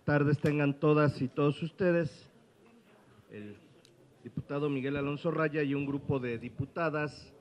tardes tengan todas y todos ustedes. El diputado Miguel Alonso Raya y un grupo de diputadas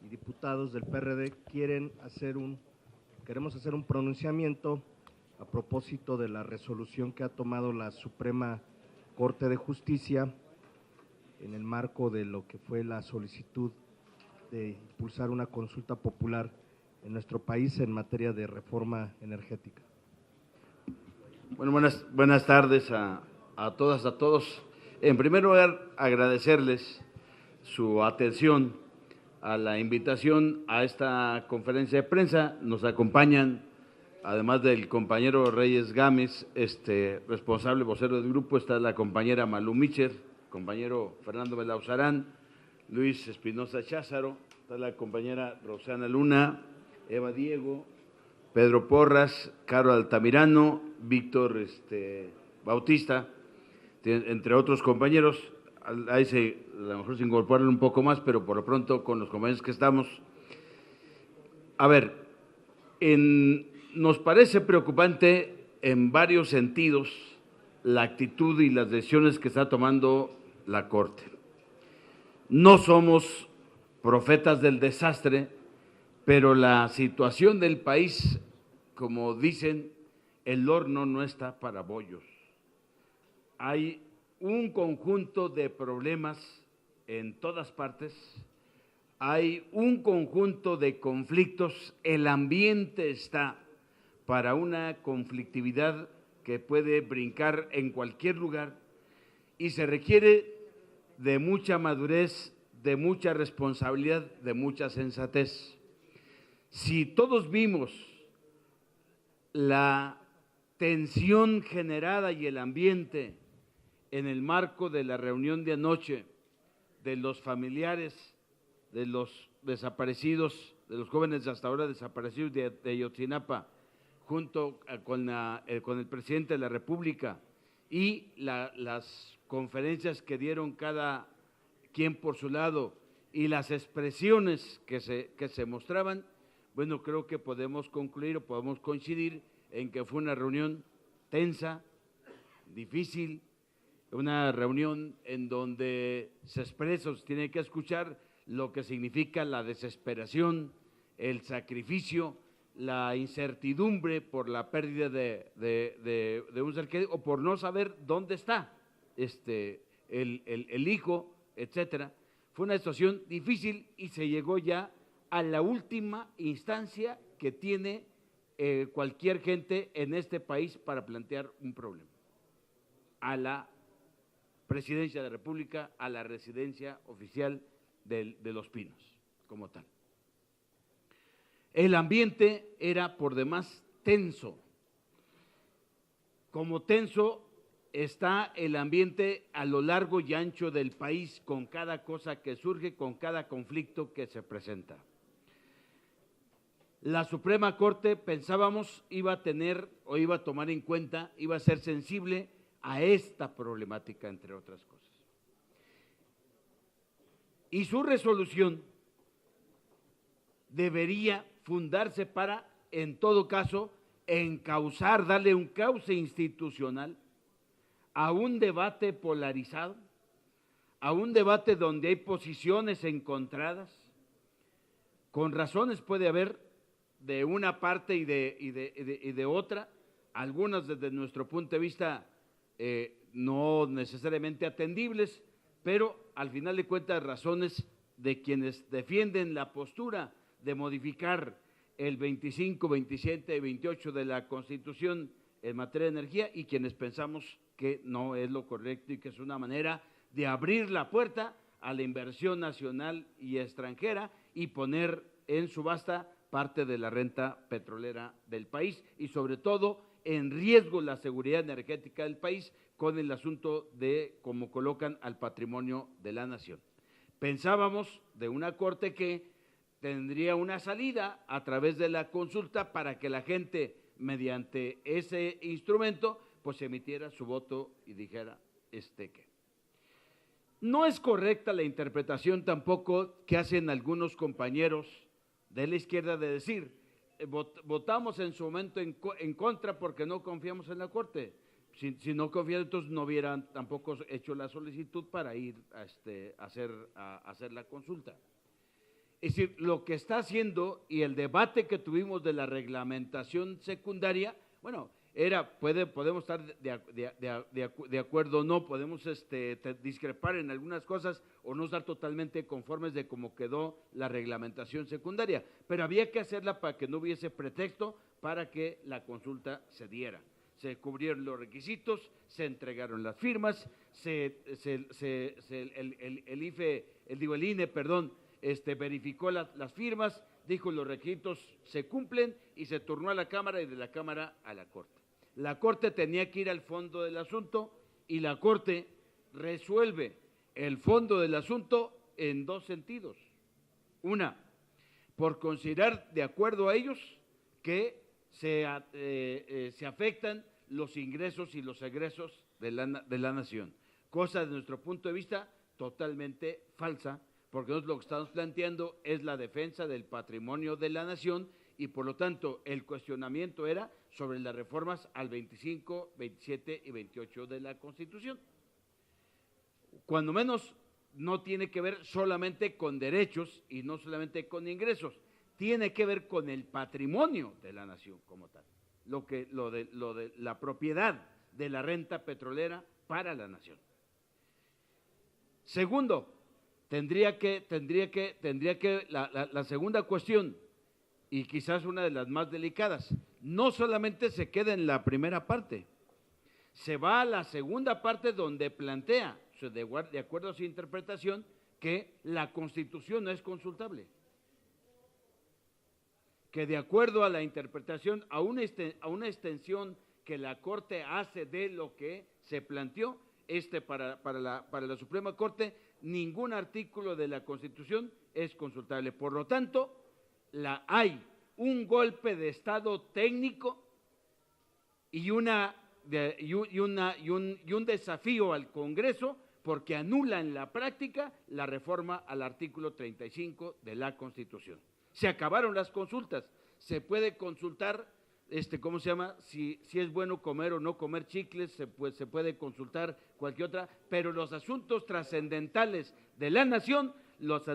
y diputados del PRD queremos hacer un pronunciamiento a propósito de la resolución que ha tomado la Suprema Corte de Justicia en el marco de lo que fue la solicitud de impulsar una consulta popular en nuestro país en materia de reforma energética. Bueno, buenas tardes a todas, a todos. En primer lugar, agradecerles su atención a la invitación a esta conferencia de prensa. Nos acompañan, además del compañero Reyes Gámez, responsable vocero del grupo, está la compañera Malú Micher, compañero Fernando Belauzarán, Luis Espinosa Cházaro, está la compañera Rosana Luna, Eva Diego, Pedro Porras, Caro Altamirano, Víctor Bautista, entre otros compañeros. Ahí a lo mejor se incorporan un poco más, pero por lo pronto con los compañeros que estamos. A ver, nos parece preocupante en varios sentidos la actitud y las decisiones que está tomando la Corte. No somos profetas del desastre, pero la situación del país, como dicen, el horno no está para bollos. Hay un conjunto de problemas en todas partes, hay un conjunto de conflictos, el ambiente está para una conflictividad que puede brincar en cualquier lugar y se requiere de mucha madurez, de mucha responsabilidad, de mucha sensatez. Si todos vimos la tensión generada y el ambiente en el marco de la reunión de anoche de los familiares de los desaparecidos, de los jóvenes hasta ahora desaparecidos de Ayotzinapa, junto con el presidente de la República y las conferencias que dieron cada quien por su lado y las expresiones que se mostraban, bueno, creo que podemos concluir o podemos coincidir en que fue una reunión tensa, difícil, una reunión en donde se expresa, se tiene que escuchar lo que significa la desesperación, el sacrificio, la incertidumbre por la pérdida de un ser querido o por no saber dónde está el hijo, etcétera. Fue una situación difícil y se llegó ya a la última instancia que tiene cualquier gente en este país para plantear un problema, a la Presidencia de la República, a la residencia oficial de Los Pinos, como tal. El ambiente era por demás tenso. Como tenso está el ambiente a lo largo y ancho del país, con cada cosa que surge, con cada conflicto que se presenta. La Suprema Corte, pensábamos, iba a tener o iba a tomar en cuenta, iba a ser sensible a esta problemática, entre otras cosas. Y su resolución debería fundarse para, en todo caso, encauzar, darle un cauce institucional a un debate polarizado, a un debate donde hay posiciones encontradas, con razones puede haber de una parte y de otra, algunas desde nuestro punto de vista no necesariamente atendibles, pero al final de cuentas razones de quienes defienden la postura de modificar el 25, 27 y 28 de la Constitución en materia de energía y quienes pensamos que no es lo correcto y que es una manera de abrir la puerta a la inversión nacional y extranjera y poner en subasta parte de la renta petrolera del país y sobre todo en riesgo la seguridad energética del país con el asunto de cómo colocan al patrimonio de la nación. Pensábamos de una Corte que tendría una salida a través de la consulta para que la gente, mediante ese instrumento, pues emitiera su voto y dijera que. No es correcta la interpretación tampoco que hacen algunos compañeros de la izquierda de decir, votamos en su momento en contra porque no confiamos en la Corte. Si no confían, entonces no hubieran tampoco hecho la solicitud para ir a hacer la consulta. Es decir, lo que está haciendo y el debate que tuvimos de la reglamentación secundaria, bueno, podemos estar de acuerdo o no, podemos discrepar en algunas cosas o no estar totalmente conformes de cómo quedó la reglamentación secundaria, pero había que hacerla para que no hubiese pretexto para que la consulta se diera. Se cubrieron los requisitos, se entregaron las firmas, el INE, verificó las firmas, dijo los requisitos se cumplen y se turnó a la Cámara y de la Cámara a la Corte. La Corte tenía que ir al fondo del asunto y la Corte resuelve el fondo del asunto en dos sentidos. Una, por considerar de acuerdo a ellos que se afectan los ingresos y los egresos de la nación, cosa desde nuestro punto de vista totalmente falsa, porque nosotros lo que estamos planteando es la defensa del patrimonio de la nación y por lo tanto el cuestionamiento era sobre las reformas al 25, 27 y 28 de la Constitución. Cuando menos no tiene que ver solamente con derechos y no solamente con ingresos, tiene que ver con el patrimonio de la nación como tal, lo de la propiedad de la renta petrolera para la nación. Segundo, la segunda cuestión, y quizás una de las más delicadas, no solamente se queda en la primera parte, se va a la segunda parte donde plantea, de acuerdo a su interpretación, que la Constitución no es consultable, que de acuerdo a la interpretación, a una extensión que la Corte hace de lo que se planteó, para la Suprema Corte, ningún artículo de la Constitución es consultable. Por lo tanto, hay un golpe de Estado técnico y un desafío al Congreso porque anula en la práctica la reforma al artículo 35 de la Constitución. Se acabaron las consultas, se puede consultar, ¿cómo se llama? Si es bueno comer o no comer chicles, se puede consultar cualquier otra, pero los asuntos trascendentales de la nación, los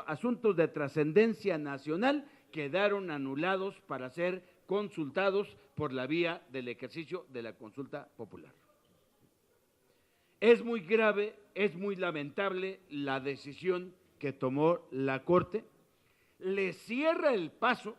asuntos de trascendencia nacional, quedaron anulados para ser consultados por la vía del ejercicio de la consulta popular. Es muy grave, es muy lamentable la decisión que tomó la Corte, le cierra el paso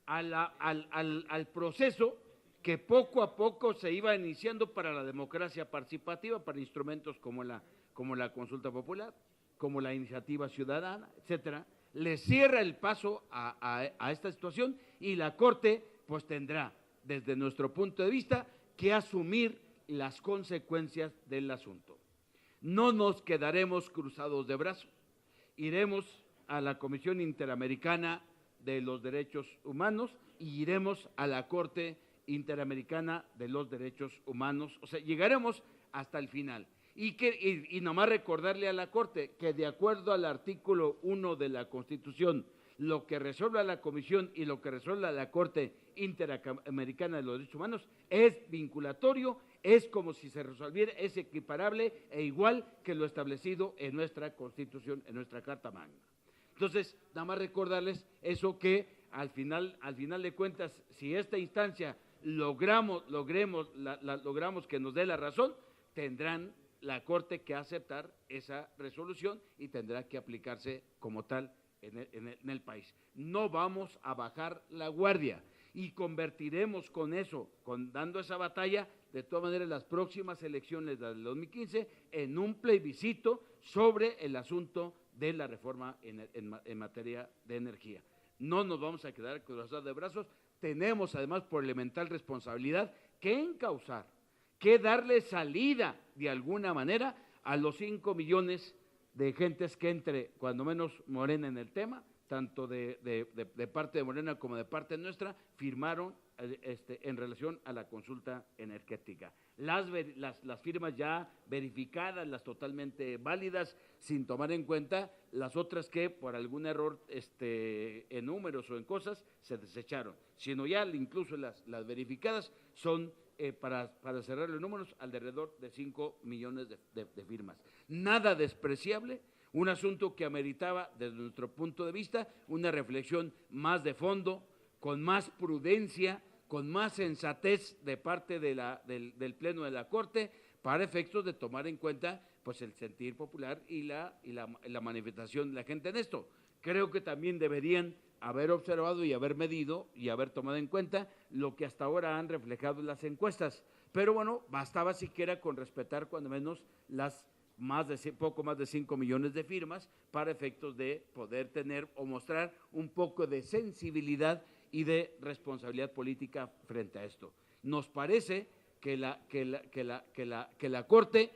al proceso que poco a poco se iba iniciando para la democracia participativa, para instrumentos como la consulta popular, como la iniciativa ciudadana, etcétera. Le cierra el paso a esta situación y la Corte pues tendrá, desde nuestro punto de vista, que asumir las consecuencias del asunto. No nos quedaremos cruzados de brazos, iremos a la Comisión Interamericana de los Derechos Humanos y iremos a la Corte Interamericana de los Derechos Humanos, o sea, llegaremos hasta el final. Y nomás recordarle a la Corte que de acuerdo al artículo 1 de la Constitución, lo que resuelva la Comisión y lo que resuelva la Corte Interamericana de los Derechos Humanos es vinculatorio, es como si se resolviera, es equiparable e igual que lo establecido en nuestra Constitución, en nuestra Carta Magna. Entonces, nada más recordarles eso, que al final de cuentas, si esta instancia logramos que nos dé la razón, tendrán la Corte que aceptar esa resolución y tendrá que aplicarse como tal en el país. No vamos a bajar la guardia y convertiremos con eso, dando esa batalla, de todas maneras las próximas elecciones del 2015 en un plebiscito sobre el asunto de la reforma en materia de energía. No nos vamos a quedar cruzados de brazos, tenemos además por elemental responsabilidad que encauzar, que darle salida de alguna manera a los 5 millones de gentes que entre, cuando menos Morena en el tema, tanto de parte de Morena como de parte nuestra, firmaron en relación a la consulta energética. Las firmas ya verificadas, las totalmente válidas, sin tomar en cuenta las otras que por algún error en números o en cosas se desecharon, sino ya incluso las verificadas son para cerrar los números, alrededor de 5 millones de firmas. Nada despreciable, un asunto que ameritaba, desde nuestro punto de vista, una reflexión más de fondo, con más prudencia, con más sensatez de parte del Pleno de la Corte, para efectos de tomar en cuenta pues el sentir popular y la manifestación de la gente en esto. Creo que también deberían haber observado y haber medido y haber tomado en cuenta lo que hasta ahora han reflejado las encuestas. Pero bueno, bastaba siquiera con respetar cuando menos las poco más de 5 millones de firmas para efectos de poder tener o mostrar un poco de sensibilidad y de responsabilidad política frente a esto. Nos parece que la Corte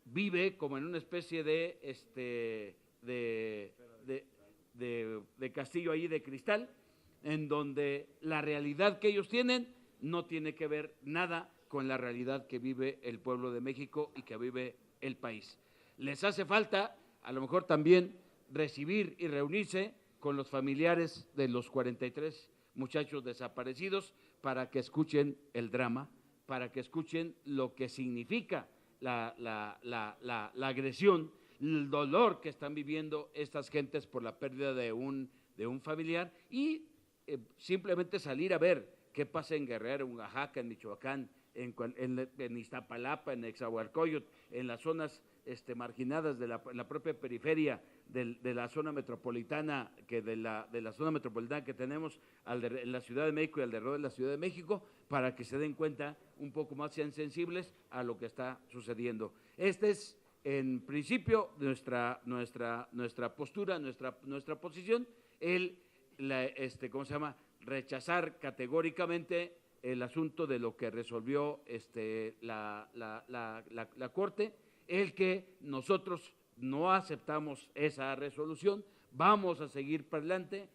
vive como en una especie de castillo ahí de cristal, en donde la realidad que ellos tienen no tiene que ver nada con la realidad que vive el pueblo de México y que vive el país. Les hace falta, a lo mejor también, recibir y reunirse con los familiares de los 43 muchachos desaparecidos para que escuchen el drama, para que escuchen lo que significa la agresión, el dolor que están viviendo estas gentes por la pérdida de un familiar y simplemente salir a ver qué pasa en Guerrero, en Oaxaca, en Michoacán, en Iztapalapa, en Nezahualcóyotl, en las zonas marginadas de la propia periferia de la zona metropolitana, de la zona metropolitana que tenemos en la Ciudad de México y alrededor de la Ciudad de México, para que se den cuenta un poco más, sean sensibles a lo que está sucediendo. Esta es, en principio, nuestra postura, nuestra posición, rechazar categóricamente el asunto de lo que resolvió la Corte, el que nosotros no aceptamos esa resolución, vamos a seguir para adelante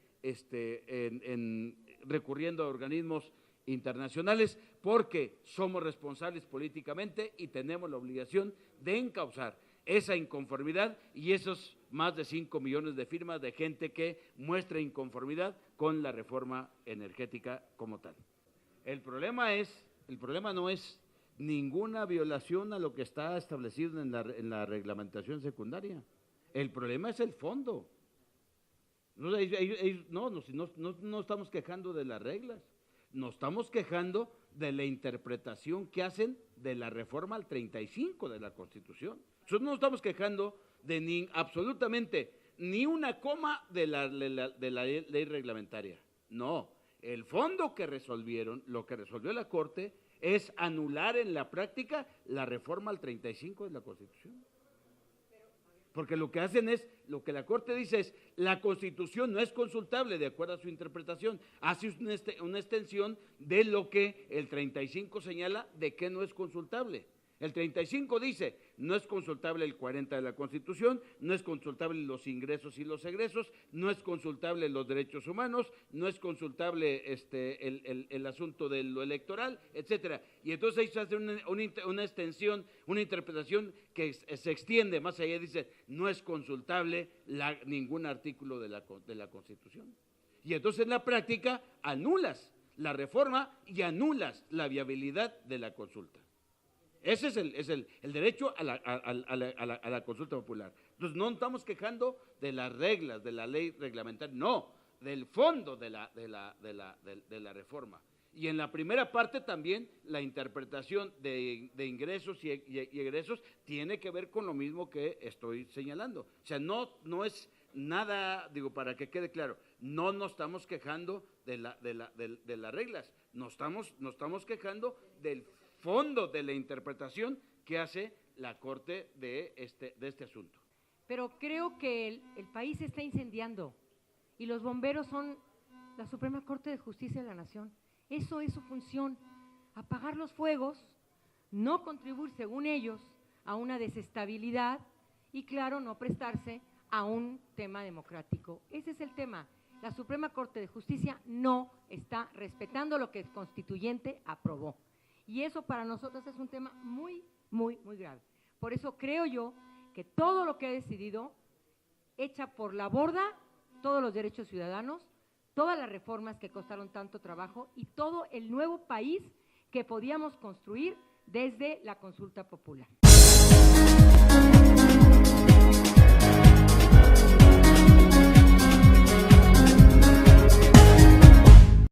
recurriendo a organismos internacionales porque somos responsables políticamente y tenemos la obligación de encauzar esa inconformidad y esos más de 5 millones de firmas de gente que muestra inconformidad con la reforma energética como tal. El problema no es ninguna violación a lo que está establecido en la reglamentación secundaria. El problema es el fondo. No estamos quejando de las reglas, nos estamos quejando de la interpretación que hacen de la reforma al 35 de la Constitución. Nosotros no estamos quejando de absolutamente ni una coma de la ley reglamentaria. No, el fondo que resolvieron, lo que resolvió la Corte, es anular en la práctica la reforma al 35 de la Constitución. Porque lo que hacen es, lo que la Corte dice es, la Constitución no es consultable de acuerdo a su interpretación, hace una extensión de lo que el 35 señala de que no es consultable. El 35 dice, no es consultable el 40 de la Constitución, no es consultable los ingresos y los egresos, no es consultable los derechos humanos, no es consultable el asunto de lo electoral, etcétera. Y entonces ahí se hace una extensión, una interpretación que se extiende más allá, dice, no es consultable ningún artículo de la Constitución. Y entonces en la práctica anulas la reforma y anulas la viabilidad de la consulta. Ese es el derecho a la consulta popular. Entonces no estamos quejando de las reglas, de la ley reglamentaria, no, del fondo de la reforma. Y en la primera parte también la interpretación de ingresos y egresos tiene que ver con lo mismo que estoy señalando. O sea, no es nada, digo, para que quede claro, no nos estamos quejando de las reglas, nos estamos quejando del fondo de la interpretación que hace la Corte de este asunto. Pero creo que el país se está incendiando y los bomberos son la Suprema Corte de Justicia de la Nación. Eso es su función, apagar los fuegos, no contribuir, según ellos, a una desestabilidad y, claro, no prestarse a un tema democrático. Ese es el tema. La Suprema Corte de Justicia no está respetando lo que el constituyente aprobó. Y eso para nosotros es un tema muy, muy, muy grave. Por eso creo yo que todo lo que ha decidido echa por la borda todos los derechos ciudadanos, todas las reformas que costaron tanto trabajo y todo el nuevo país que podíamos construir desde la consulta popular.